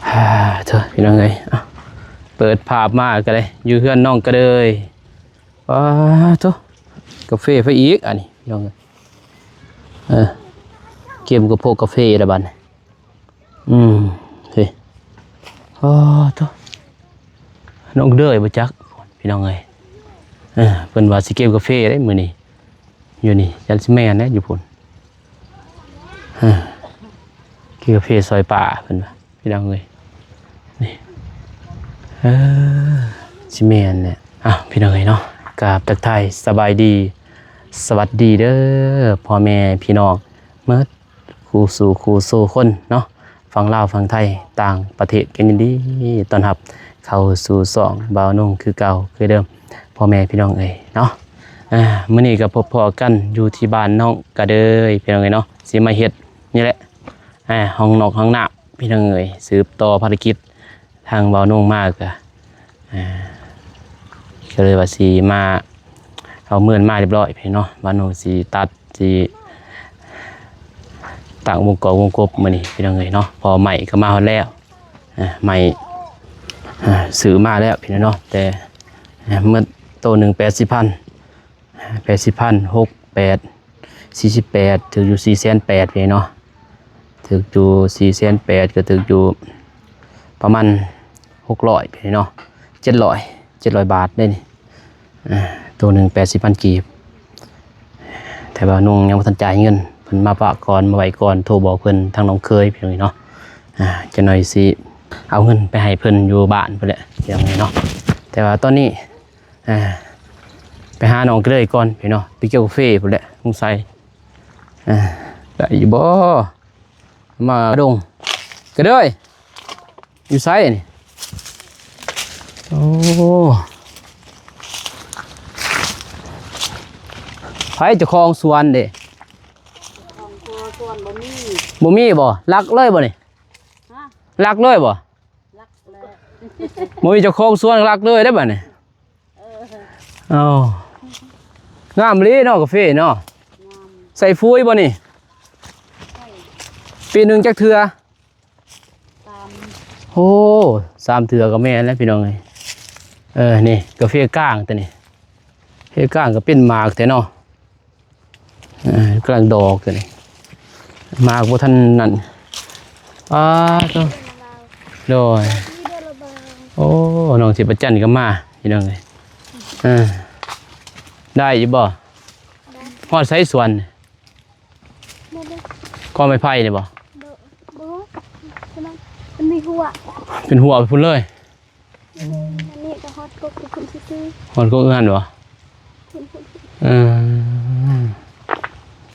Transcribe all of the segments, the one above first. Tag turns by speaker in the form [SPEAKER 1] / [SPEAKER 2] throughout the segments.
[SPEAKER 1] เถอะพี่น้องเอ้ยเปิดภาพมาก็เลยอยู่เพื่อนน้องก็เลยเถอะกาแฟไฟอีกอันนี้พี่น้องเอ้ยเกมกับพวกกาแฟระบาดเฮ้ยเถอะน้องเด้อบ่จักพี่น้องเอ้ยเพิ่นว่าสิเก็บกาแฟได้มื้อนี้อยู่นี่ยันสิแม่นนะอยู่พุ่นกินกาแฟซอยป่าเพิ่นว่าพี่น้องเอ้ยนี่สิแม่นเนี่ยพี่น้องเอ้ยเนาะกราบทักทายสบายดีสวัสดีเด้อพ่อแม่พี่น้องเมื่อคู่สู่คนเนาะฝั่งลาวฝั่งไทยต่างประเทศกันยินดีต้อนรับเข้าสู่2บ่าวนุ่งคือเก่าคือเดิมพ่อแม่พี่น้องเอ้ยเนาะมื้อนี้ก็พบพอกันอยู่ที่บ้านน้องกระเดยพี่น้องเอ้ยเนาะสิมาเฮ็ดนี่แหละห้องนอกห้องน้ำพี่น้องเอ้ยสืบต่อภารกิจทางบ่าวนุ่งมากก็เลยว่าสิมาเอาเมื่อนมาเรียบร้อยพี่เนาะบ่าวนุ่งสิตัดสิตั้งวงกบมื้อนี้พี่น้องเอ้ยเนาะพอใหม่ก็มาฮอดแล้วใหม่ซื้อมาแล้วพี่น้องเนาะแต่เมื่อโตหนึ่ง80,000 48ถึงอยู่480,000พี่เนาะถึงอยู่480,000ก็ถึงอยู่ประมาณ600พี่เนาะ700บาทได้นี่ตัวหนึ่ง80,000 กีบแต่ว่านุ่งยังบ่ทันจ่ายเงินเพิ่นมาปะก่อนมาไว้ก่อนโทรบอกเพิ่นทางน้องเคยพี่น้องเนาะจะหน่อยสิเอาเงินไปให้เพิ่นอยู่บ้านเพิ่นแหละอย่างนี้เนาะแต่ว่าตอนนี้ไปหาน้องก็เลยก่อนพี่เนาะไปเกี่ยวกาแฟพุ่นแหละสงสัยได้อยู่บ่มาดงก็เด้ยอยู่ไสนี่โอ้ไผเจ้าของสวนเด้สวนบ่มีบ่ลักเลยบ่นี่ลักเลยบ่ลักเลยบ่มีเจ้าของสวนลักเลยได้บ่นี่งามเลยเนาะกาแฟเนาะใส่ฟุ้ยบ่นี่ปีหนึ่งจักเทื่อโอ้3 เทื่อก็แม่นแล้วพี่น้องนี่กาแฟก้างตัวนี้กาแฟก้างก็เป็นหมากแต่เนาะกำลังดอกตัวนี้หมากบ่ทันนั่นโดยโอ้น้องสิประจันก็มาพี่น้องเลยได้อยู่บ่ฮอดไสสวนก็ไม่ไผ่นี่บ่เป็นหัวไปพุ่นเลย
[SPEAKER 2] อันนี้ก็ฮอตก็คือคุณซื้อ
[SPEAKER 1] ฮอดก็เอื้อนบ่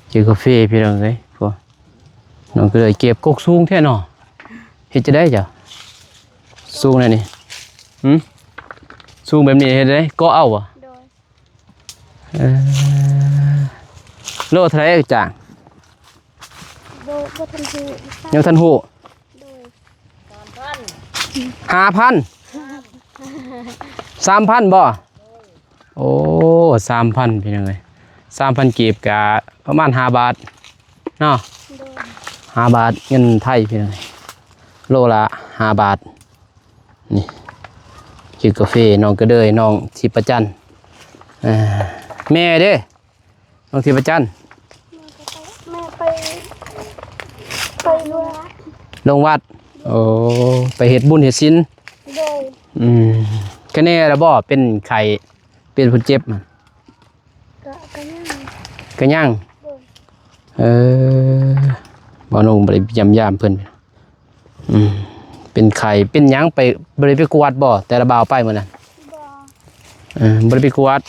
[SPEAKER 1] เก็บกาแฟพี่น้องเลยพวกน้องก็เลยเก็บกกสูงแท้เนาะเฮ็ดจะได้จ้ะสูงแน่นี่สูงแบบนี้เฮ็ดได้ก็เอาบ่โลเท่าไหร่จ้ะ
[SPEAKER 2] โดยก็ทันที
[SPEAKER 1] ยังทันหู
[SPEAKER 2] โดย
[SPEAKER 1] 5,000 3,000บ่โอ้3,000พี่น้องเอ้ย3,000 กีบกะประมาณ5 บาทเนาะ5 บาทเงินไทยพี่น้องโลละ5 บาทนี่กินกาแฟน้องก็เดยน้องทิพจันทร์แม่เด้น้องทิพจันทร์
[SPEAKER 2] แม่ไป
[SPEAKER 1] ลงวัดโอ้ไปเฮ็ดบุญเฮ็ดศีล
[SPEAKER 2] โดย
[SPEAKER 1] ก็แน่แล้วบ่เป็นไข้เป็นผู้เจ็บมันก็ยังบ่น้องบ่ได้ยามเพิ่นเป็นไข้เป็นหยังไปบ่ได้ไปกวดบ่แต่ละบ่าวไปมื้อนั้นบ่ได้ไปกวด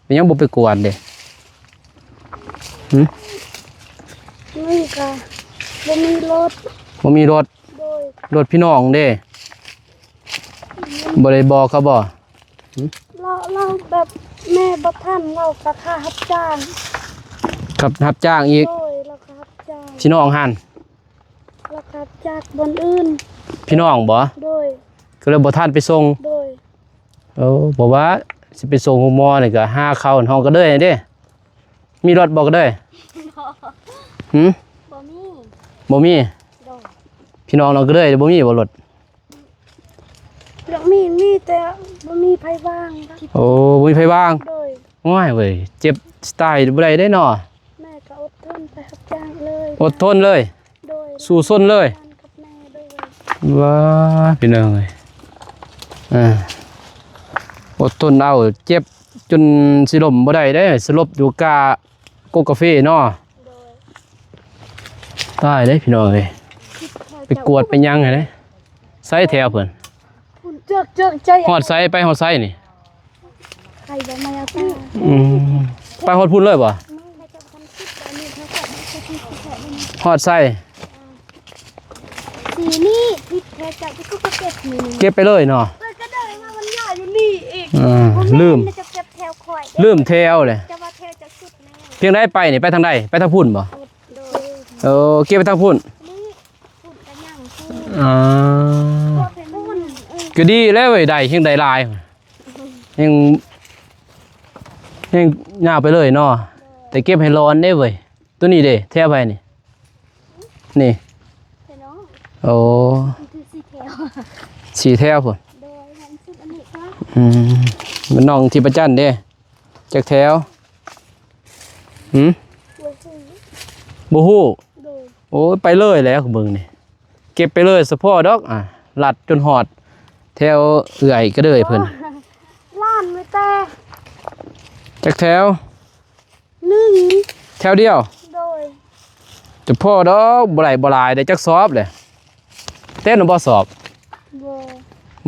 [SPEAKER 1] เป็นหยังบ่ไปกวดเด้
[SPEAKER 2] นี่ค่ะบ่มีรถ
[SPEAKER 1] รถพี่น้องเด้บ่ได้บอกเขาบ่
[SPEAKER 2] เราแบบแม่บ่ทันเราก็ค่ารับจ้าง
[SPEAKER 1] ครับรับจ้างอีก
[SPEAKER 2] เราก็รับจ้าง
[SPEAKER 1] พี่น้องหั่น
[SPEAKER 2] เราก็รับจากบนอื่น
[SPEAKER 1] พี่น้องบ่ก็เลยบ่ทันไปส่งบอกว่าสิไปส่งโรงหมอนี่ก็หาเข้าห้องก็เด้เด้มีรถบ่ก็เด้บ่มีพี่น้องเราก็เด้บ่มีบ่รถ
[SPEAKER 2] มีแต่บ่มีไผว่างครับ
[SPEAKER 1] โอ้บ่มีไผบ้าง
[SPEAKER 2] โดย
[SPEAKER 1] ง่ายเว้ยเจ็บสไตล์บ่ได้ได้เนาะ
[SPEAKER 2] แม่ก็อดทนไปรับจ้างเลย
[SPEAKER 1] อดทนเลย
[SPEAKER 2] โดย
[SPEAKER 1] สู้ซนเลย
[SPEAKER 2] บ้านกับแม่โดย
[SPEAKER 1] ว้าพี่น้องเอ้ยอดทนเอาเจ็บจนสิล้มบ่ได้ได้สลบอยู่กาโกกาแฟเนาะ
[SPEAKER 2] โดย
[SPEAKER 1] ตายเด้พี่น้องเอ้ยไปกวดไปยังไงเด้ไสแถวเพิ่น
[SPEAKER 2] พุ่นเจิกใจ
[SPEAKER 1] ฮอดไสไปฮอดไสนี่
[SPEAKER 2] ใครบ่มาเอาตา
[SPEAKER 1] ไปฮอดพุ่นเลยบ่
[SPEAKER 2] แม่จะทำคลิปแบบนี้เขาก็ไม่ใช่ที่แท้นี่
[SPEAKER 1] ฮอดไส
[SPEAKER 2] สีนี่พิษแท้จากที่ก็เก็บนี่
[SPEAKER 1] เก็บไปเลยเนาะ
[SPEAKER 2] มันก็ได้มามันย่อยอยู่นี่อีก
[SPEAKER 1] ลืม
[SPEAKER 2] จะเก็บแถวข่อย
[SPEAKER 1] ลืมแถวเลย
[SPEAKER 2] จะว่าแถวจะสุดแน่
[SPEAKER 1] เพียงได้ไปนี่ไปทางใดไปทางพุ่นบ่
[SPEAKER 2] โดย
[SPEAKER 1] เก็บไปทางพุ่น
[SPEAKER 2] นี่ฝุ่นกันยังฝุ่น
[SPEAKER 1] อ่า
[SPEAKER 2] พวกเป็นฝุ่น
[SPEAKER 1] ก็ดีแล้วเว้ยได้เฮงได้หลายเฮงยาวไปเลยเนาะแต่เก็บให้ร้อนได้เว้ยตัวนี้เด้แถวไปนี่นี่
[SPEAKER 2] เห็นเนาะ
[SPEAKER 1] โอ้
[SPEAKER 2] มันคือสีแถว
[SPEAKER 1] สีแถวพุ่น
[SPEAKER 2] โดยมันสุดอันนี้ครับ
[SPEAKER 1] มันน้องที่ประจันเด้จักแถวหืม
[SPEAKER 2] ตัวสี
[SPEAKER 1] บ่ฮู้
[SPEAKER 2] โดย
[SPEAKER 1] โอ้ยไปเลยแล้วเบิ่งนี่เก็บไปเลยเฉพาะดอกลัดจนหอดแถวเอื่อยก็เลยเพิ่น
[SPEAKER 2] ล้านไม่แต่
[SPEAKER 1] จักแถว
[SPEAKER 2] หนึ่ง
[SPEAKER 1] แถวเดียว
[SPEAKER 2] โดย
[SPEAKER 1] จะพ่อดอกบ่ไหลบ่หลายได้จักสอบเลยเต้นบ่สอบ
[SPEAKER 2] โดย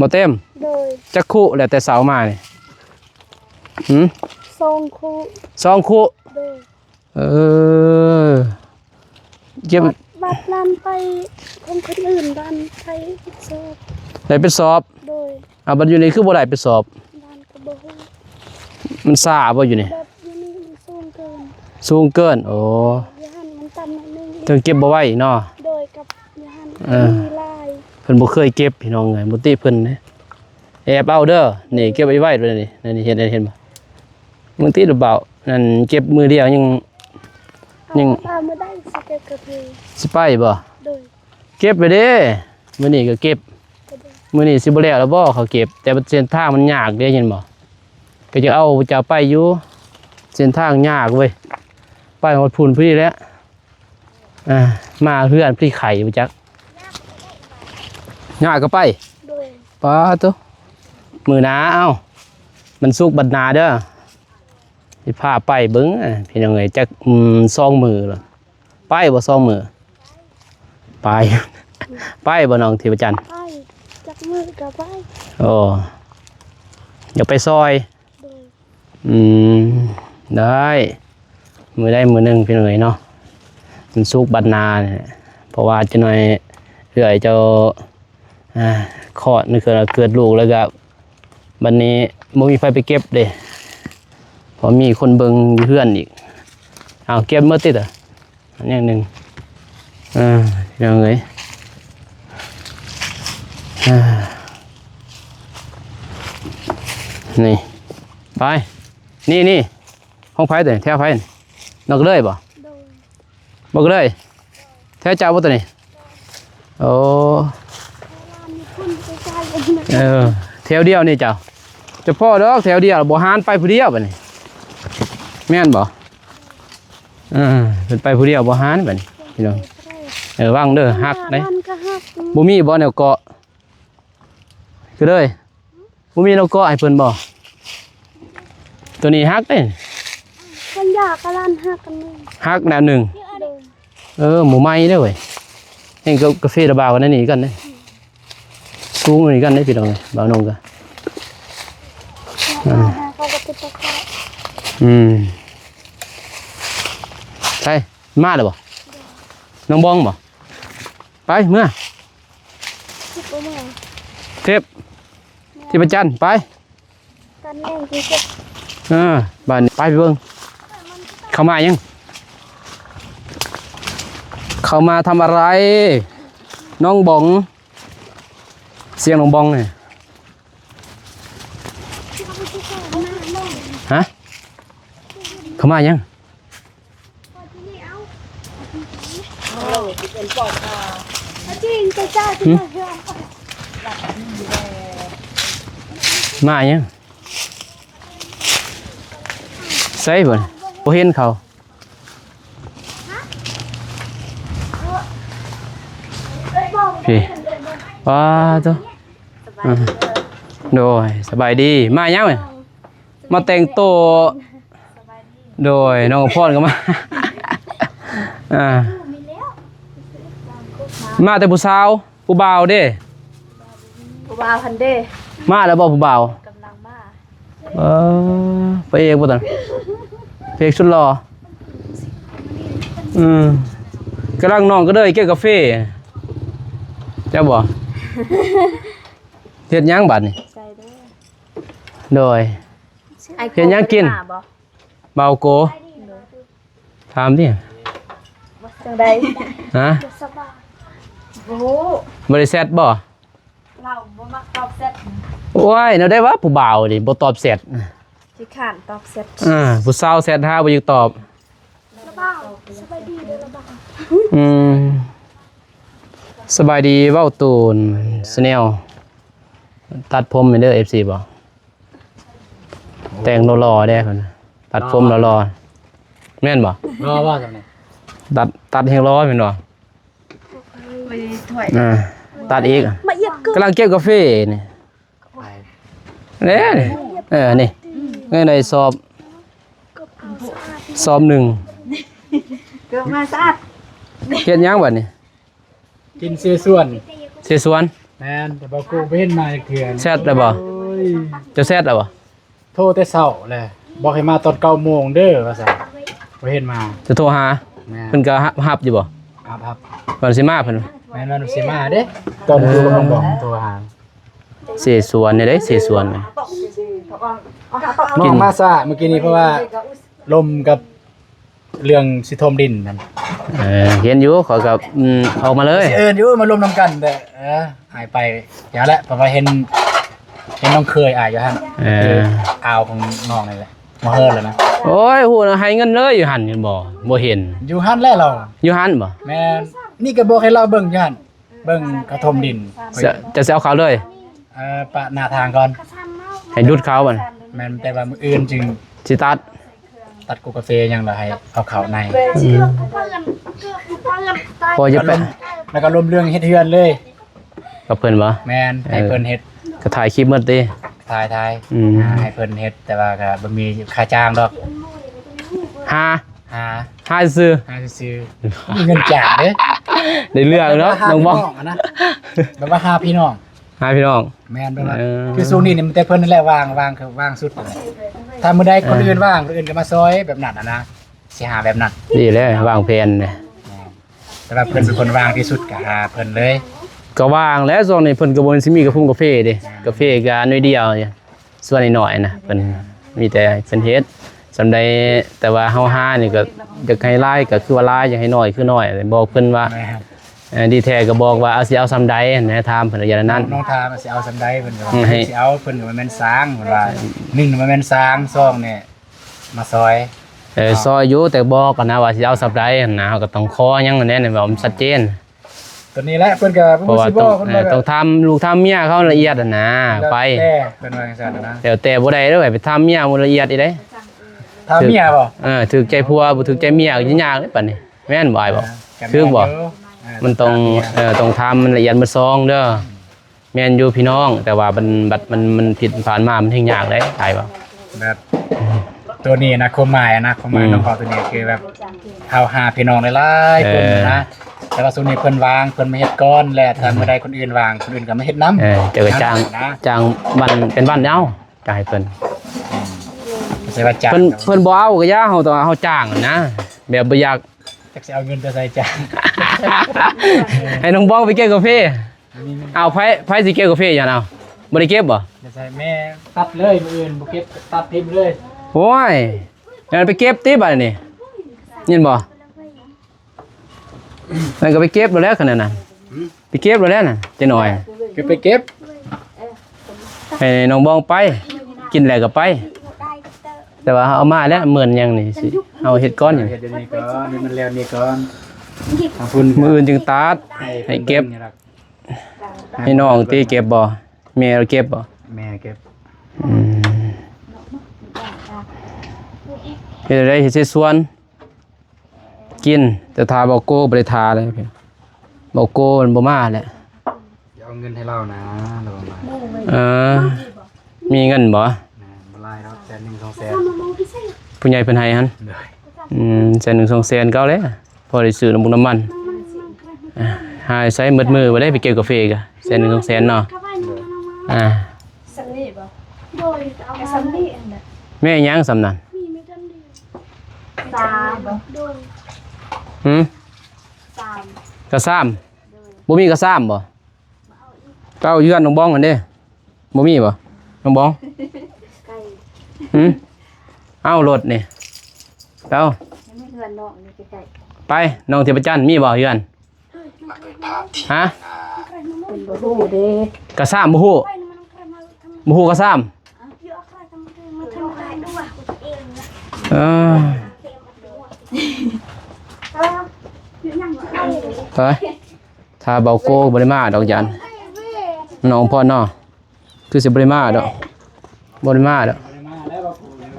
[SPEAKER 1] บ่เต็ม
[SPEAKER 2] โดย
[SPEAKER 1] จักคู่แล้วแต่เสามานี่หืม
[SPEAKER 2] ทรงคู่
[SPEAKER 1] สองคู่
[SPEAKER 2] โดย
[SPEAKER 1] เออเก็บ
[SPEAKER 2] บัดลำไปของคนอื่นบ้านไทยโซบ
[SPEAKER 1] ได้เป็นสอบ
[SPEAKER 2] โดย
[SPEAKER 1] บัดอยู่นี่คือบ่ได้เป็นสอบ
[SPEAKER 2] บ้านกระโบฮู
[SPEAKER 1] มันซ่าบ่อยู่นี่
[SPEAKER 2] แบบอยู่นี่มันสูงเกิน
[SPEAKER 1] สูงเกินโอ้
[SPEAKER 2] ยหันมันต่ำหน่อยนึง
[SPEAKER 1] ถึงเก็บบ่ไหวเนาะ
[SPEAKER 2] โดยกับยหัน
[SPEAKER 1] เออ
[SPEAKER 2] มีลาย
[SPEAKER 1] เพิ่นบ่เคยเก็บพี่น้องไงบ่ติเพิ่นนะแอบเอาเด้อนี่เก็บไว้เลยนี่เห็นบ่มึงติหรือเปล่านั่นเก็บมือเดียวยัง
[SPEAKER 2] เอาตามมาได้สเก็ตกระเพย
[SPEAKER 1] สิไปบ่
[SPEAKER 2] โดย
[SPEAKER 1] เก็บไปเด้มื้อนี้ก็เก็บ
[SPEAKER 2] กระโดด
[SPEAKER 1] มื้อนี้สิบ่แล้วบ่เขาเก็บ แต่เส้นทางมันยากเด้เห็นบ่ก็จะเอาจะไปอยู่เส้นทางยากเว้ยไปฮอดพุ่นพี่แล้วมาเพื่อนพี่ไข่บ่จักยากก็ไป
[SPEAKER 2] โดย
[SPEAKER 1] ปาตุมือหนาเอ้ามันสุกบัดหนาเด้อสิพาไปเบิ้งพี่น้องเอ้ยจัก2 มือล่ะไปบ่2 มือไป ไปบ่น้องที่ประจัน
[SPEAKER 2] ไปจักมือกับไป
[SPEAKER 1] โอ้อย่าไปซอย
[SPEAKER 2] โดย
[SPEAKER 1] ได้มือได้มือหนึงพี่น้องเอ้ยเนาะมันสุกบัดหนาเนี่ยเพราะว่าจะหน่อยเรื่อยเจ้าคลอดนี่คือเกิดลูกแล้วก็บัดนี้บ่มีไฟไปเก็บเด้พอมีคนเบิ่งอยู่เพื่อนอีกเอาเก็บเมื่อติดอันอย่างหนึ่งยังไงนี่ไปนี่ห้องไฟตัวนี้แถวไฟนี่นอกเลยบ่
[SPEAKER 2] โดย
[SPEAKER 1] บอกเลยแถวเจ้าบ่ตัวนี้โอ้
[SPEAKER 2] ลานมีคนไปใจเองนะ
[SPEAKER 1] แถวเดียวนี่เจ้าจะพ่อดอกแถวเดียวบ่หานไปผู้เดียวบัดนี้แม่นบ่เป็นไปผู้เดียวบ่หานบัดนี้พี่น้องวางเด้อหักได้
[SPEAKER 2] มันก็หัก
[SPEAKER 1] บ่มีบ่แนวเกาะคือเลยบ่มีแนวเกาะให้เพิ่นบ่ตัวนี้หักเด้
[SPEAKER 2] กันยากกันลานหักกันเลย
[SPEAKER 1] หักแนวหนึ่ง
[SPEAKER 2] โดย
[SPEAKER 1] หมูไหม้เด้อเว้ยเองก็กาแฟระบาวกันนั่นนี่กันเด้สูงนี่กันเด้พี่น้องเอ้ยบ่าวนงกัน
[SPEAKER 2] เขาก็ติดตะไคร้
[SPEAKER 1] ใช่มาเลยบ่น้องบองบ่ไปเมื่อ
[SPEAKER 2] คิดว่าเมื่อ
[SPEAKER 1] เทพที่ประจันไป
[SPEAKER 2] กันแน่งที่จะ
[SPEAKER 1] บ้านนี้ไปเบิ่งเข้ามายังเข้ามาทำอะไร น้องบองเสียงน้องบองเนี่ยฮะเข้ามายัง
[SPEAKER 2] จริงจะเจ้าที่มาเพื่อน
[SPEAKER 1] มายังใส่บ่บ่เห็นเขาพี่ว้าตัวโดยสบายดีมายังไงมาแต่งตัวโดยน้องพ่อนก็มามาแต่ผู้สาวผู้บ่าวเด้
[SPEAKER 2] ผู้บ่าวพันเด้
[SPEAKER 1] มาแล้วบ่ผู้บ่าว
[SPEAKER 2] กำลังมา
[SPEAKER 1] ไปเอกบ่ตันเพกชุดหล่อกำลังน้องก็เด้ยเกี่ยวกาแฟเจ้าบ่เฮ็ดหยังบัดนี่
[SPEAKER 2] ใส่เด้อ
[SPEAKER 1] โดย เฮ็ดหยังกินเบาโกถามดิ
[SPEAKER 2] จังได๋
[SPEAKER 1] ฮะ
[SPEAKER 2] สบายโอ้โห
[SPEAKER 1] บ่ได้แซดบ่
[SPEAKER 2] เราบ่มักตอบเสร็จ
[SPEAKER 1] โอ้ยแนวได้ว่าผู้บ่าวนี่บ่ตอบแซด
[SPEAKER 2] สิขานตอบเสร็จ
[SPEAKER 1] ผู้สาวแซดหาบ่อยากตอบ
[SPEAKER 2] ระบ้าสบายดีเด้อระบ้า
[SPEAKER 1] สบายดีเว้าตูนสแนลตัดผมให้เด้อ FC บ่แต่งหล่อๆเด้เพิ่นตัดผมหล่อๆแม่นบ่
[SPEAKER 3] รอว่าจังได๋
[SPEAKER 1] ตัดแฮงล้อแม่นบ่
[SPEAKER 2] ไปถ้วย
[SPEAKER 1] ตัดอีก
[SPEAKER 2] มาเหยียบกึ
[SPEAKER 1] กำลังเก็บกาแฟนี่
[SPEAKER 3] ไป
[SPEAKER 1] นี่เงินในสอบหนึ่ง
[SPEAKER 2] เกือบมาสะอาด
[SPEAKER 1] เฮ็ดหยังบัดนี่
[SPEAKER 3] กินเสียส่วน
[SPEAKER 1] เสียสวน
[SPEAKER 3] แม่นแต่บ่กูไปเห็นมาจักเทื่อ
[SPEAKER 1] แซดได้บ่
[SPEAKER 3] โอ้ย
[SPEAKER 1] เจะแซดได้บ่
[SPEAKER 3] โทรแต่เช้าแหละบอกให้มาตอน9โมงเด้อว่าซั่นบ่เห็นมา
[SPEAKER 1] จะโทรหา
[SPEAKER 3] แม่
[SPEAKER 1] เพิ่นก็รับอยู่บ่
[SPEAKER 3] ครับ
[SPEAKER 1] เพิ่นสิมาเพิ่น
[SPEAKER 3] แม่นว่าหนูสิมาเด้ตอนกูกำลังบอกโทรหา
[SPEAKER 1] เสียสวนนี่เด้เสียสวนนี่
[SPEAKER 3] น้องมาซะเมื่อกี้นี้เพราะว่าลมกับเรื่องสิทมดินนั่น
[SPEAKER 1] เห็นอยู่ขอกับออกมาเลย
[SPEAKER 3] สิเอิ้นอยู่มาลมนํกันแต่หายไปอย่าละเพราะว่าเห็นน้องเคยอายอยู่หั่นอาวของน้องนี่แหละมาเฮิดแล้วนะ
[SPEAKER 1] โอ้ยฮู้นะให้เงินเลยอยู่หั่นเห็นบ่บ่เห็น
[SPEAKER 3] อยู่หั่นแล้วเรา
[SPEAKER 1] อยู่หั่นบ่
[SPEAKER 3] แม่นนี่ก็บอกให้เราเบิ่งอยู่หั่นเบิ่งกระทมดิน
[SPEAKER 1] จะเอาเขาเลย
[SPEAKER 3] ปะหน้าทางก่อน
[SPEAKER 1] ให้ดุดเขาบ่
[SPEAKER 3] แม่นแต่ว่ามื้ออื่นจึง
[SPEAKER 1] สิตัด
[SPEAKER 3] ตัดกูกาแฟยังละให้เอาเข้าใน
[SPEAKER 1] พอจะไป
[SPEAKER 3] แล้วก็ลมเรื่องเฮ็ดเฮือนเลย
[SPEAKER 1] กับเพิ่นบ่
[SPEAKER 3] แม่นให้เพิ่นเฮ็ด
[SPEAKER 1] ก็ถ่ายคลิปหมดติ
[SPEAKER 3] ทาย
[SPEAKER 1] อืม
[SPEAKER 3] ให้เพิ่นเฮ็ดแต่ว่าก็บ่มีค่าจ้างดอก
[SPEAKER 1] หา
[SPEAKER 3] หา
[SPEAKER 1] หาซื้อ
[SPEAKER 3] ซื้อมีเงินจ้างเด้อ
[SPEAKER 1] ได้เรื่องเนาะน้องบอก
[SPEAKER 3] นะแบบว่าหาพี่น้อง
[SPEAKER 1] หาพี่น้อง
[SPEAKER 3] แม่นแบบว่า
[SPEAKER 1] เออ
[SPEAKER 3] คือช่วงนี้นี่มันแต่เพิ่นนั่นแหละวางคือวางสุดนั่นแหละถ้ามื้อใดคนอื่นว่างคนอื่นก็มาซอยแบบนั้นนะสิหาแบบนั้น
[SPEAKER 1] ดีเลยวางแผนเนี่ย
[SPEAKER 3] แต่ว่าเพิ่นเป็นคนวางที่สุดก็หาเพิ่นเลย
[SPEAKER 1] ก็วางแล้วช่วงนี้เพิ่นก็บ่สิมีกาแฟกาแฟเด้กาแฟก็น้อยเดียวเนี่ยส่วนน้อยๆนะเพิ่นมีแต่เพิ่นเฮ็ดสำใดแต่ว่าเฮาหานี่ก็อยากให้หลายก็คือว่าหลายอยากให้น้อยคือน้อยบอกเพิ่นว่า
[SPEAKER 3] แม่น
[SPEAKER 1] ดีแท้ก็บอกว่าเอาสิเอาซำใดนะถามเพิ่นอย่างนั้น
[SPEAKER 3] น้องทามันสิเอาซำใดเพิ่นว่า
[SPEAKER 1] ให้
[SPEAKER 3] สิเอาเพิ่นว่าแม่นสร้างเพิ่นว่า1มันแม่นสร้าง2เนี่ยมาซอย
[SPEAKER 1] ซอยอยู่แต่บอกกันนะว่าสิเอาซำใดนะเฮาก็ต้องขอหยังแน่ๆว่ามันชัดเจน
[SPEAKER 3] ตัวนี้แหละเพิ่นก็
[SPEAKER 1] เพราะว่า
[SPEAKER 3] สิบ
[SPEAKER 1] ต้
[SPEAKER 3] อ
[SPEAKER 1] อก ง
[SPEAKER 3] เพิ่นว่า
[SPEAKER 1] ต้องทำลูกทำเมียเขาละเอียดนะไป
[SPEAKER 3] แต่เพิ่นว่าจังซั่นนะ
[SPEAKER 1] แต่บ่ได้เด้อไปทำเมียมันละเอียดอีเด้
[SPEAKER 3] ถ้าเมียบ่
[SPEAKER 1] ถูกใจผัวบ่ถูกใจเมียก็ยากเด้ปานนี้แม่นบ่อ้ายบ่คือบ่มันต้องทำมันละเอียดมันซองเด้อแม่นอยู่พี่น้อง แต่ว่ามันผิดผ่านมามันถึงยากเด้อ้ายบ่
[SPEAKER 3] แบบตัวนี้นะความหมายน้องเขาตัวนี้คือแบบเฮาหาพี่น้องหลายๆคนนะแต่ว่าส่วนนี้เพิ่นวางเพิ่นมาเฮ็ดก่อนและถ้ามื้อใดคนอื่นวางคนอื่นก็มาเฮ็ดนำ
[SPEAKER 1] เจอจ้างวันเป็นวันเอ้าจ่ายเพิ่น
[SPEAKER 3] ใช่ว่าจ้าง
[SPEAKER 1] เพิ่นบ่เอาก็ย่าเฮาต้องเฮาจ้างนะแบบบ่อยาก
[SPEAKER 3] จักสิเอาเงินไปใส่จ้าง
[SPEAKER 1] ให้น้องบ้องไปเก็บกาแฟเอาไผสิเก็บกาแฟหยังเอาบ่ได้เก็บบ่
[SPEAKER 3] จะใส่แม่ตัดเลยมื้ออื่นบ่เก็บตัดทิ่มเลย
[SPEAKER 1] โอ้ยงั้นไปเก็บติบัดนี้ยินบ่มันก็ไปเก็บแล้วขนาดนั้นไปเก็บแล้วน่ะจะหน่อย
[SPEAKER 3] คือไปเก็บ
[SPEAKER 1] ให้น้องบ้องไป กินแล้วก็ไป แต่ว่าเอามาแล้วเหมือนยังนี่สิเอาเฮ็ดก้อนอยู่
[SPEAKER 3] เฮ็ดเดี๋ยวนี้ก่อนนี่มันแล้วนี่ก่อนทางคุณ
[SPEAKER 1] มื้ออื่นจึงตัดให้เก็บให้น้องตีเก็บบ่แม่เราเก็บบ่
[SPEAKER 3] แม่เก็บ
[SPEAKER 1] อืมเฮ็ดได้เฮ็ดสิสวนกินแต่ทาเบาโก้บ่ได้ทาเลยเบาโก้มันบ่มาแหละ
[SPEAKER 3] อย่าเอาเงินให้เรานะเรามา
[SPEAKER 1] เออมีเงินบ่
[SPEAKER 3] บ่ไล่เรา100,000 200,000
[SPEAKER 1] ผู้ใหญ่เพิ่นให้หั่น
[SPEAKER 3] เลย
[SPEAKER 1] แสนหนึ่ง2แสนเก่าแล้วพอได้ซื้อน้ำมันหาใช้มืดมือบ่ได้ไปเกี่ยวกาแฟกะแสนหนึ่ง2แสนเนาะอ่า
[SPEAKER 2] สันนี่บ่โดยเอามาสันนี่อันน่ะ
[SPEAKER 1] แม่ยังสำนัน
[SPEAKER 2] มีไม่กันเดียว3บ่โดย
[SPEAKER 1] หืม
[SPEAKER 2] 3
[SPEAKER 1] กระซ้ำบ่มีกระซ้ำบ่เก้าเยือนน้องบ้องกันเด้บ่มีบ่น้องบ้อง
[SPEAKER 2] ไก่
[SPEAKER 1] หืมเอารถนี่เอ้า
[SPEAKER 2] ยังไม่เฮือนน้องนี่ไก่
[SPEAKER 1] ไปน้องเทพจันทร์มีบ่เยือนฮะ
[SPEAKER 2] เป็นบ่ฮู้เด้
[SPEAKER 1] กระซ้ำบ่ฮู้บ่ฮู้กระซ้ำเออไปถ้าเบาโก้บ่ได้มาดอกยันน้องพ่อเนาะคือสิบ่ได้มาดอกบ่ได้มาดอก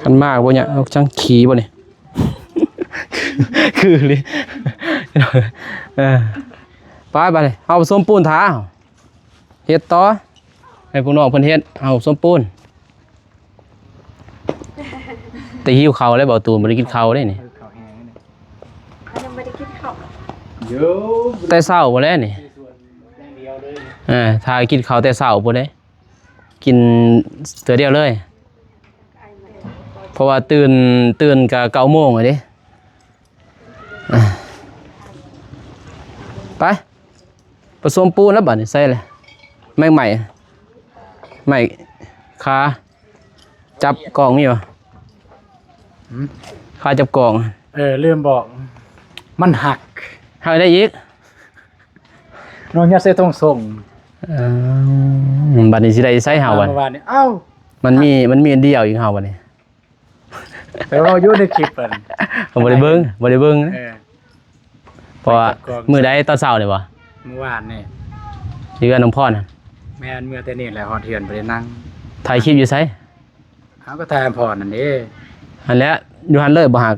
[SPEAKER 1] คันมากบ่เนี่ยเอาจังขี่บ่นี่ คือเลยเออไปเลยเอาส้มปูนท้าเฮ็ดต่อให้พวกน้องเพิ่นเฮ็ดเอาส้มปูนแต่หิวข้าวแล้วเบาตูนบ่ได้กินข้าวได้นี่
[SPEAKER 3] เขาแห้งนี่
[SPEAKER 2] อันนั้นบ่ได้กินข้าว
[SPEAKER 3] เดี๋ยว
[SPEAKER 1] แต่เช้าบ่แล้วนี่
[SPEAKER 3] ส่วนอย่างเดียวเลย
[SPEAKER 1] ถ้ากินข้าวแต่เช้าบ่ได้กินเทื่อเดียวเลย เพราะว่าตื่นก็9:00 นอะเด้ไปผสมปูนแล้วบัดนี้ใส่เลยไม้ใหม่ไม้ขาจับกล่องมีบ่ขาจับกล่อง
[SPEAKER 3] ลืมบอกมันหัก
[SPEAKER 1] หาได้อีก
[SPEAKER 3] น้องยัดใส่ทงส่ง
[SPEAKER 1] บัดนี้สิได้ใส่เฮาบัด
[SPEAKER 3] เมื่อวานนี้เอ้า
[SPEAKER 1] มันมีอันเดียวอีกเฮาบัดนี้
[SPEAKER 3] แต่ว่าอยู่ในคลิปเพิ่น
[SPEAKER 1] ผมบ่ได้เบิ่งนะ
[SPEAKER 3] เออ
[SPEAKER 1] เพราะว่ามื้อใดตอนเช้านี่บ่
[SPEAKER 3] เมื่อวานนี่
[SPEAKER 1] สิกับน้องพ่อน่ะ
[SPEAKER 3] แม่นเมื่อแต่นี่แหละฮอดเทือนบ่ได้นั่ง
[SPEAKER 1] ถ่ายคลิปอยู่ไส
[SPEAKER 3] เฮาก็ทายพรนั่นเด้
[SPEAKER 1] อันแล้วอยู่หันเลยบ่ฮัก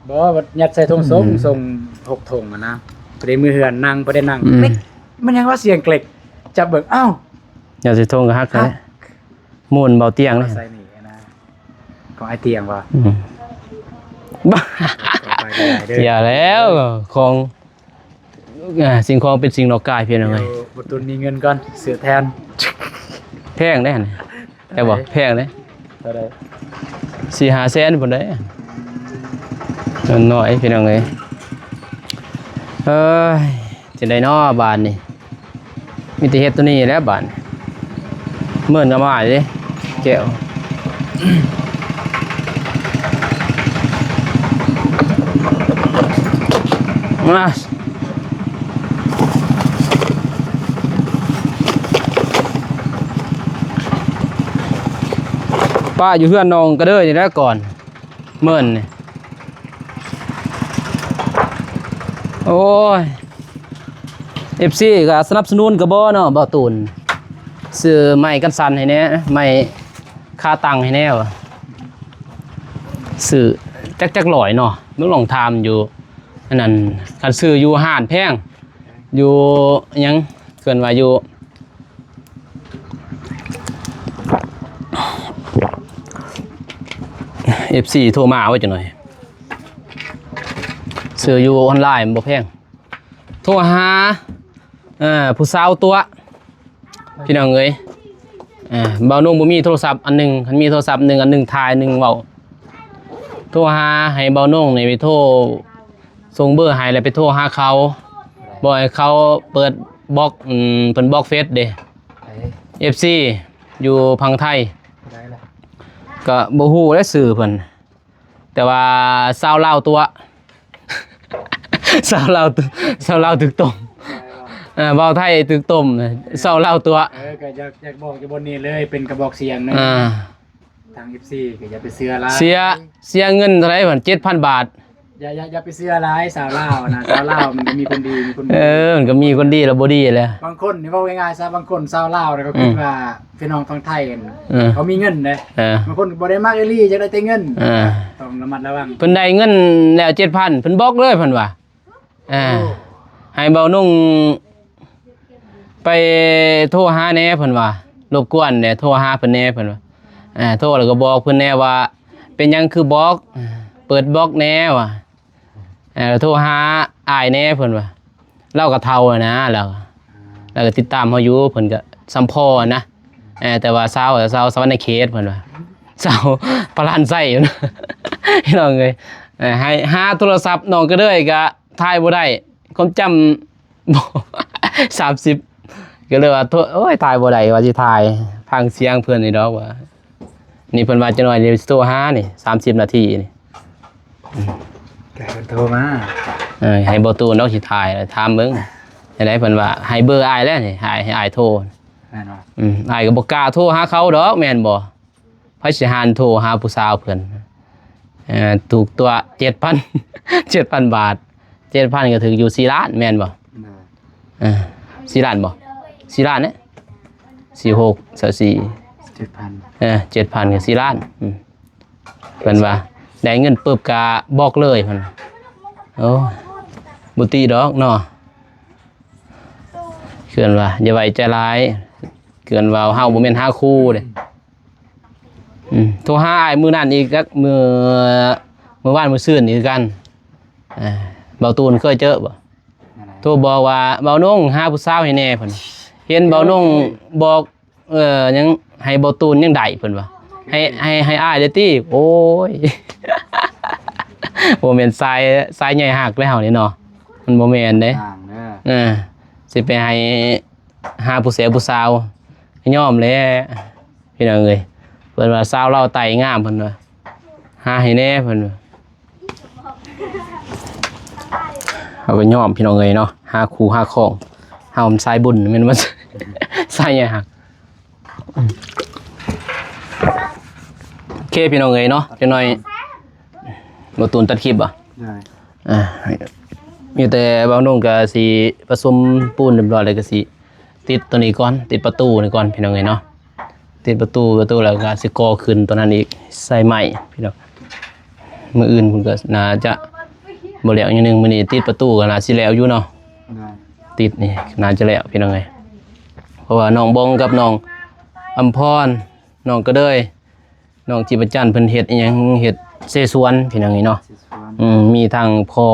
[SPEAKER 3] บ่ว่ายัดใส่ทงส่ง6ถุงอะนะบ่ได้มือเฮือนนั่งบ่ได้นั่งมันยังว่าเสียงเกล็กจับเบิ่งเอ้า
[SPEAKER 1] อย่าสิโทงกับฮักเลยม่วนเบาเตียงเลย
[SPEAKER 3] ใส่นี่นะของไอ้เตียงว่ะ
[SPEAKER 1] บ้า
[SPEAKER 3] ไปได้เด้อ
[SPEAKER 1] อย่าแล้วของสิ่งของเป็นสิ่งนอกกายเพียงยังไง
[SPEAKER 3] เดี๋ยวบ่ตุนมีเงินก่อนเสือแทน
[SPEAKER 1] แพงได้หั่นแต่บ่แพงเด้
[SPEAKER 3] เท่าใด
[SPEAKER 1] 4-5 แสนพุ่นเด้น้อยเพียงยังไงเอ้ยจังได๋น้อบาดนี่มีแต่เฮ็ดตัวนี้แหล้วบาดเหมือนกับมาเด้แก้วมาป้าอยู่เพื่อนน้องกระเด้อนี่แหล้วก่อนเมื่อนนี่โอ้ย FC ก็สนับสนุนกับบ่เนาะบ่ตูนซื้อไม้กันสั่นให้แหน่ไม้ค่าตังให้แน่ว่ะซื้อจักร้อยเนาะมึงลองถามอยู่อันนั้นคันซื้ออยู่ห้านแพงอยู่หยังเกินว่าอยู่FC โทรมาไว้จังหน่อยซื้ออยู่ออนไลน์บ่แพงโทรหาผู้สาวตัวพี่น้องเอ้ยเบานุ่มบ่มีโทรศัพท์อันหนึงคันมีโทรศัพท์หนึงอันหนึงถ่ายหนึงเว้าโทรหาให้เบานุ่มนี่ไปโทรส่งเบอร์ให้แล้วไปโทรหาเขาบ่ให้เขาเปิดบล็อกเพิ่นบล็อกเฟซเด้ FC อยู่พังไทย
[SPEAKER 3] ได้ละ
[SPEAKER 1] ก็บ่ฮู้และสื่อเพิ่นแต่ว่าชาวลาวตัว ชาวลาวถึกต้มเว้าไทยถึกต้มชาวลาวตัว
[SPEAKER 3] ก็อยากบอกอยู่บนนี้เลยเป็นกระบอกเสียงนะทาง FC ก็อย่าไปเสือละ
[SPEAKER 1] เสียเงินเท่าไหร่เพิ่น 7,000 บาท
[SPEAKER 3] อย่าไปเชื่อร้ายสาวลาวนะสาวลาวมันก็มีคนดีมีคน
[SPEAKER 1] มันก็มีคนดีแล้วบ่ดีแหละ
[SPEAKER 3] บางคนนี่เว้าง่ายๆซะบางคนสาวลาวเนี่ยก็คิดว่าพี่น้องฝั่งไทยกันเขามีเงินเด้บางคนบ่ได้มากอีหลีจักได้แต่เงินต้องระมัดระวัง
[SPEAKER 1] เพิ่นได้เงินแล้ว 7,000 เพิ่นบอกเลยเพิ่นว่าให้เบานุ่งไปโทรหาแหน่เพิ่นว่ารบกวนแหน่โทรหาเพิ่นแหน่เพิ่นว่าโทรแล้วก็บอกเพิ่นแหน่ว่าเป็นหยังคือบล็อกเปิดบล็อกแหน่ว่ะโทรหาอ้ายแหน่เพิ่นว่าเราก็เฒ่านะแล้วก็ติดตามเฮาอยู่เพิ่นก็สัมพอนะแต่ว่าสาวสวรรณเขตเพิ่นว่าสาวพลานไส้อยู่นะ พี่น้องเอ้ยให้หาโทรศัพท์น้องก็เลยก็ถ่ายบ่ได้ความจำบ่ 30ก็เลยว่าโอ้ยถ่ายบ่ได้ว่าสิถ่ายฟังเสียงเพิ่นนี่ดอกว่านี่เพิ่นว่าจังหน่อยเดี๋ยวสิโทรหานี่30นาทีนี่
[SPEAKER 3] แกเพิ่นโทรมา
[SPEAKER 1] ให้บ่ตูนเนาะสิถ่ายแล้วถามเบิ่งจังได๋เพิ่นว่าให้เบอร์อ้ายแล้วนี่ให้อ้ายโทร
[SPEAKER 3] แม่นบ่
[SPEAKER 1] อ้ายก็บ่กล้าโทรหาเขาดอกแม่นบ่ไผสิหานโทรหาผู้สาวเพิ่นถูกตัว 7,000 7,000 บาท 7,000 ก็ถึงอยู่4ล้านแม่นบ่4ล้านบ่4ล้านเนี่ย46 24
[SPEAKER 3] 7,000
[SPEAKER 1] 7,000ก็4ล้านเพิ่นว่าได้เงินปึ๊บก็บอกเลยเพิ่นโอ้บ่ตีดอกเนาะเกินว่าอย่าไว้ใจร้ายเกินว่าเฮาบ่แม่นหาคู่เด้โทรหาอ้ายมื้อนั้นอีกจักมื้อวานมื้อซื่นอีกกันเบาตูนเคยเจอบ่โทรบอกว่าเบานุ่งหาผู้สาวให้แน่เพิ่นเห็นเบานุ่งบอกยังให้เบาตูนยังได้เพิ่นว่าให้อ้ายเด้อติโอ้ย บ่แม่นทรายใหญ่หักแล้วนี่เนาะมันบ่แม่นเด้
[SPEAKER 3] ต่างเด้อ
[SPEAKER 1] สิไปให้หาผู้เสียผู้สาวยอมเลยพี่น้องเอ้ยเพิ่นว่าสาวเราไตงามเพิ่นว่าหาให้แน่เพิ่นว่าเอาก็ยอมพี่น้องเอ้ยเนาะหาคู่หาของเฮามันสายบุญแม่นบ่ สายใหญ่หักโอเคพี่น้องเอ้ยเนาะจักหน่อยบ่ตูนตัดคลิปอ่ะ
[SPEAKER 3] ได้
[SPEAKER 1] มีแต่บางนุ่งก็สิผสมปูนเรียบร้อยแล้วก็สิติดตัวนี้ก่อนติดประตูนี่ก่อนพี่น้องเอ้ยเนาะติดประตูแล้วก็สิก่อขึ้นตัวนั้นอีกใส่ไม้พี่น้องมื้ออื่นเพิ่นก็น่าจะบ่แล้วอย่างนึงมื้อนี้ติดประตูก็น่าสิแล้วอยู่เนาะ
[SPEAKER 3] ได้
[SPEAKER 1] ติดนี่น่าจะแล้วพี่น้องเอ้ยเพราะว่าน้องบงกับน้องอำพรน้องก็เด้ยน้องจิปจันทร์เพิ่นเฮ็ดอีหยังเฮ็ดเสสวนพี่น้องเอ้ยเนาะ
[SPEAKER 3] สิสวน
[SPEAKER 1] มีทางพอ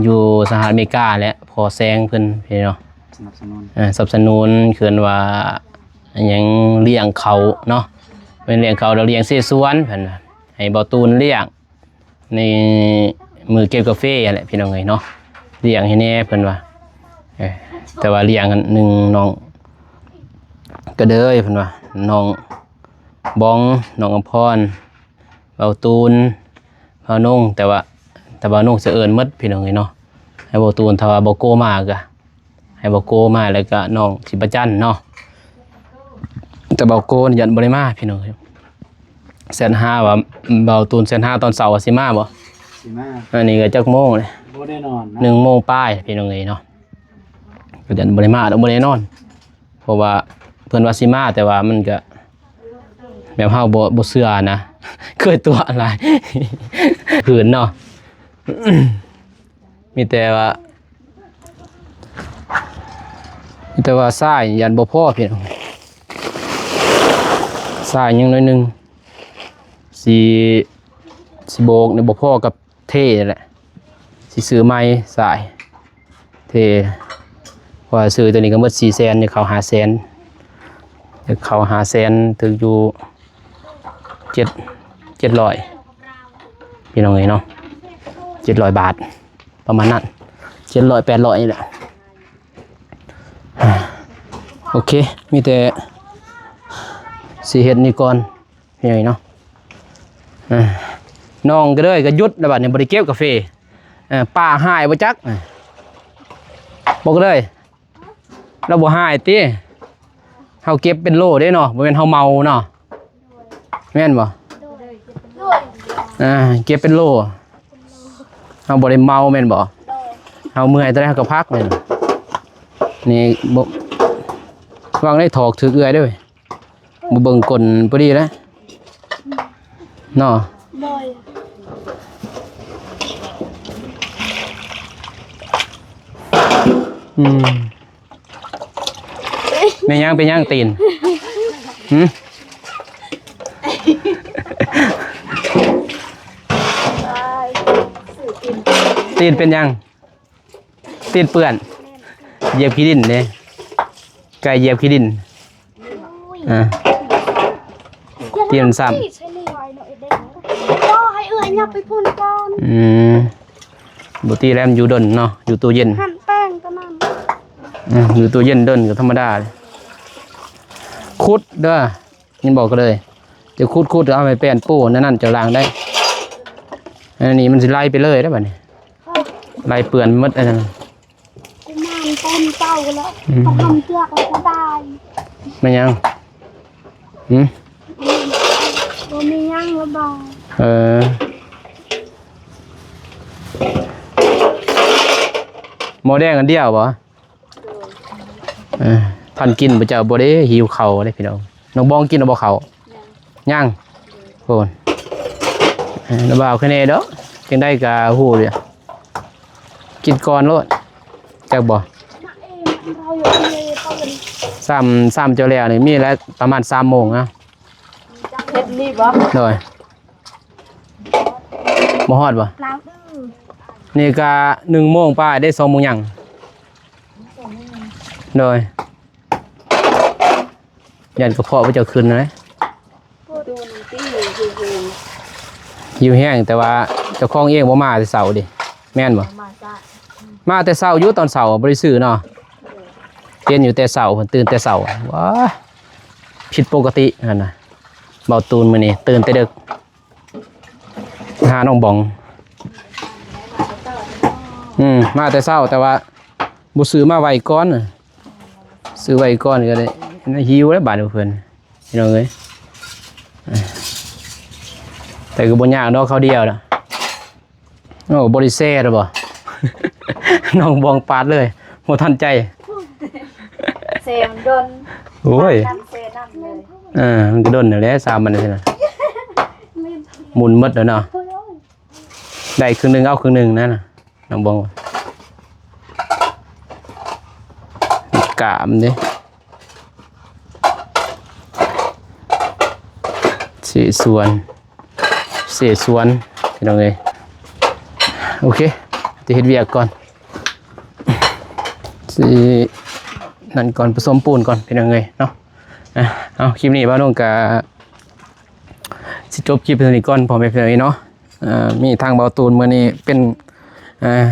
[SPEAKER 1] อยู่สหรัฐอเมริกาและพอแซงเพิ่นพี่เนาะ
[SPEAKER 3] สนับสนุน
[SPEAKER 1] สนับสนุนเคือนว่าอันหยังเลี้ยงเขาเนาะเป็นเลี้ยงเขาแล้วเลี้ยงเสสวนเพิ่นว่าให้บ่ตูนเลี้ยงในมือเก็บกาแฟนั่นแหละพี่น้องเอ้ยเนาะเลี้ยงให้แน่เพิ่นว่าแต่ว่าเลี้ยงกันหนึ่งน้องก็เด้ยเพิ่นว่าน้องบ้องน้องอำพรเบาตูนเบานุ่งแต่ว่าเบานุ่งจะเอิ้นหมดพี่น้องเอ้ยเนาะให้เบาตูนถ้าว่าบ่โกมาก็ให้เบาโกมาแล้วก็น้องสิประจันเนาะแต่เบาโกนี่ยันบ่ได้มาพี่น้องเอ้ย150,000ว่าเบาตูน150,000ตอนเช้าว่าสิมาบ่
[SPEAKER 3] สิมา
[SPEAKER 1] อันนี้ก็จักโมงเลย
[SPEAKER 3] บ่ได้นอนนะ
[SPEAKER 1] 1 โมงป้ายพี่น้องเอ้ยเนาะก็ยันบ่ได้มาดอกบ่ได้นอนเพราะว่าเพิ่นว่าสิมาแต่ว่ามันก็แบบเฮาบ่เชื่อนะ เคยตัวอะไร ผืนเนาะ มีแต่ว่าทรายยันบ่พอพี่น้องทรายยังน้อยหนึงสิโบกในบ่พอกับเทนั่นแหละสิซื้อไม้ทรายเทเพราะว่าซื้อตัวนี้ก็หมด400,000จะเข้า500,000จะเข้า500,000ถึงอยู่700พี่น้องเอ้ยเนาะ700 บาทประมาณนั้น700 800นี่แหละโอเคมีแต่สิเฮ็ดนี่ก่อนพี่น้องเอ้ยเนาะน้องก็เลยก็หยุดแล้วบัดนี้บ่ได้เก็บกาแฟป้าหายบ่จักบอกเลยเราบ่หายติเฮาเก็บเป็นโลเด้เนาะบ่แม่นเฮาเมาเนาะแม่นบ่เก็บเป็นโล เฮาบ่ได้เมาแม่นบ่
[SPEAKER 2] โดย
[SPEAKER 1] เฮาเมื่อยแต่ได้เฮาก็พักเลยนี่บ่วางได้ถอกถือเอื้อยเด้อเว้ยบ่เบิ่งกลพอดีแล้วเนาะ
[SPEAKER 2] โดย
[SPEAKER 1] เป็นยังตีนหืม ตีนเป็นยังตีนเปื้อนเหยียบขี้ดินเนี่ยไก่เหยียบขี้ดินตีนซ้ำ
[SPEAKER 2] ใช่เลยไว้หน่อยเด็กก็ให้เอื้อยยับไปพุ่นก่อน
[SPEAKER 1] บุตรีแรมอยู่ดนเนาะอยู่ตู้เย็น
[SPEAKER 2] หั่นแป้งตะนั้น
[SPEAKER 1] อยู่ตู้เย็นดนก็ธรรมดาคุดเด้อยินบอกก็เลยจะคุดเอาไปแป้นปูนั่นจะล้างได้อันนี้มันสิไล่ไปเลยได้ป่ะเนี่ยไล่เปื่อนมดอันนั้น
[SPEAKER 2] กูมานต้นเต้าแล้วพอทำเชือกแล้วก็ได้
[SPEAKER 1] ไม่ยัง
[SPEAKER 2] บ่มียังแล้วบ่
[SPEAKER 1] หม้อแดงอันเดียวบ่พันกินบ่เจ้าบ่ได้หิวเข่าได้พี่น้องน้องบองกินเอาบ่เข่าย่างโคนระบ่าวคะแนนเด้อจังได้กะฮู้เด้อกินก่อนโลดจักบ่
[SPEAKER 2] นักเองเราอยู่ในต้น
[SPEAKER 1] ซ้ำเจ้าแล้วนี่มีแล้วประมาณ3 โมงนะ
[SPEAKER 2] เฮ็ดนี่บ่
[SPEAKER 1] โดยบ่ฮอดบ่
[SPEAKER 2] ล้างดื้อ
[SPEAKER 1] นี่ก็1 โมงป้าได้2 โมงหยังโดยยันกระเพาะว่าจะขึ้นเลย
[SPEAKER 2] ดูนี่ตี้อยู่
[SPEAKER 1] หิวแห้งแต่ว่าเจ้าของเองบ่มาแต่เช้าดิแม่นบ่
[SPEAKER 2] มาจ้ะ
[SPEAKER 1] มาแต่เช้าอยู่ตอนเช้าบ่ได้ซื้อเนาะเรียนอยู่แต่เช้าเพิ่นตื่นแต่เช้าว้าผิดปกตินั่นน่ะเบาตูนมื้อนี้ตื่นแต่ดึกหาน้องบองมาแต่เช้าแต่ว่าบ่ซื้อมาไว้ก่อนน่ะซื้อไว้ก่อนก็ได้หิวแล้วบาดเพิ่นพี่น้องเอ้ยแต่ก็บ่ยากดอกเขาเดียวน่ะโอ้บ่ได้แซ่ดอกบ่ น้องบองปาดเลยบ่ทันใจ
[SPEAKER 2] เซมดน
[SPEAKER 1] โอ้ย
[SPEAKER 2] น้ำเซน้ำเลย
[SPEAKER 1] มันก็โดนอยู่แล้ว3 มันนี่น่ะหมุนหมดแล้วเนาะได้ครึ่งนึงเอาครึ่งนึงนั่นน่ะน้องบองกามเด้เสียส่วนพี่น้องเอ้ยโอเคจะเฮ็ดเวียกก่อนสินั่นก่อนผสมปูนก่อนพี่น้องเอ้ยเนาะเอาคลิปนี้บ้านน้องกะสิจบคลิปเท่านี้ก่อนพอแม่พี่น้องเอ้ยเนาะมีทางเบาตูนมื้อนี้เป็น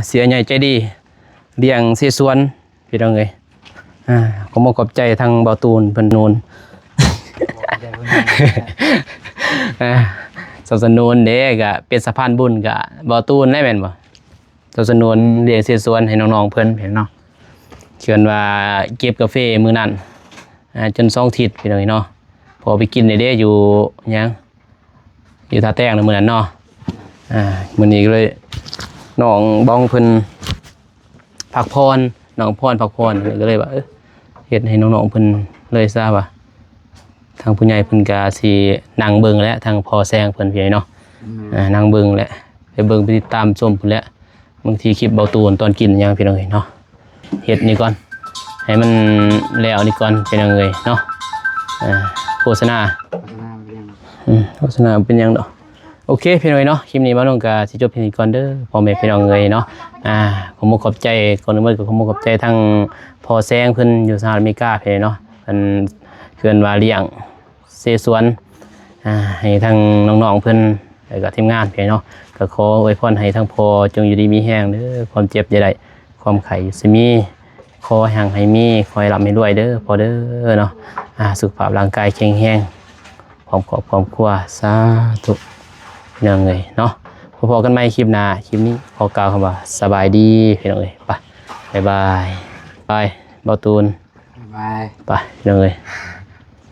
[SPEAKER 1] เสียใหญ่ใจดีเลี้ยงเสียส่วนพี่น้องเอ้ยขอบใจทางเบาตูนเพิ่นนูน สนุนเด้ก็เป็นสะพานบุญก็บ่ตูนได้แม่นบ่สนุนเลี้ยงเสียส่วนให้น้องๆเพิ่นเห็นเนาะเชิญว่าเก็บกาแฟมื้อนั้นจน2 ทิศพี่น้องเนาะพอไปกินได้อยู่หยังอยู่ท่าแต้งมื้อนั้นเนาะมื้อนี้ก็เลยน้องบ้องเพิ่นพักพรน้องพรพักพรก็เลยว่าเฮ็ดให้น้องๆเพิ่นเลยทราบว่าทางผู้ใหญ่เพิ่นก็สินั่งเบิ่งและทางพ่อแซงเพิ่นพี่เนาะนั่งเบิ่งและไปเบิ่งไปติดตามชมเพิ่นแหละบางทีคลิปเบาตูนตอนกินหยังพี่น้องเอ้ยเนาะเฮ็ดนี่ก่อนให้มันแล้วนี่ก่อนพี่น้องเอ้ยเนาะโฆษณาโฆษณาเป็นหยังดอกโอเคพี่น้องเอ้ยเนาะคลิปนี้บ่าวน้องก็สิจบเพียงนี้ก่อนเด้อพ่อแม่พี่น้องเอ้ยเนาะขอบใจก่อนอื่นก็ขอบใจทั้งพ่อแซงเพิ่นอยู่สหรัฐอเมริกาพี่เนาะเพิ่นเพื่อนว่าเลี้ยงเสสวนให้ทั้งน้องๆเพิ่นแล้วก็ทีมงานพี่เนาะก็ขออวยพรให้ทั้งพ่อจงอยู่ดีมีแห้งเด้อความเจ็บอย่าได้ความไข้สิมีขอให้ให้มีขอให้ร่ำให้รวยเด้อพอเด้อเนาะสุขภาพร่างกายแข็งแรงพร้อมครอบครัวสาธุพี่น้องเอ้ยเนาะพอๆกันใหม่คลิปหน้าคลิปนี้ขอกล่าวคำว่าสบายดีพี่น้องเอ้ยไปบ๊ายบายเบาตูนไปพี่น้องเอ้ย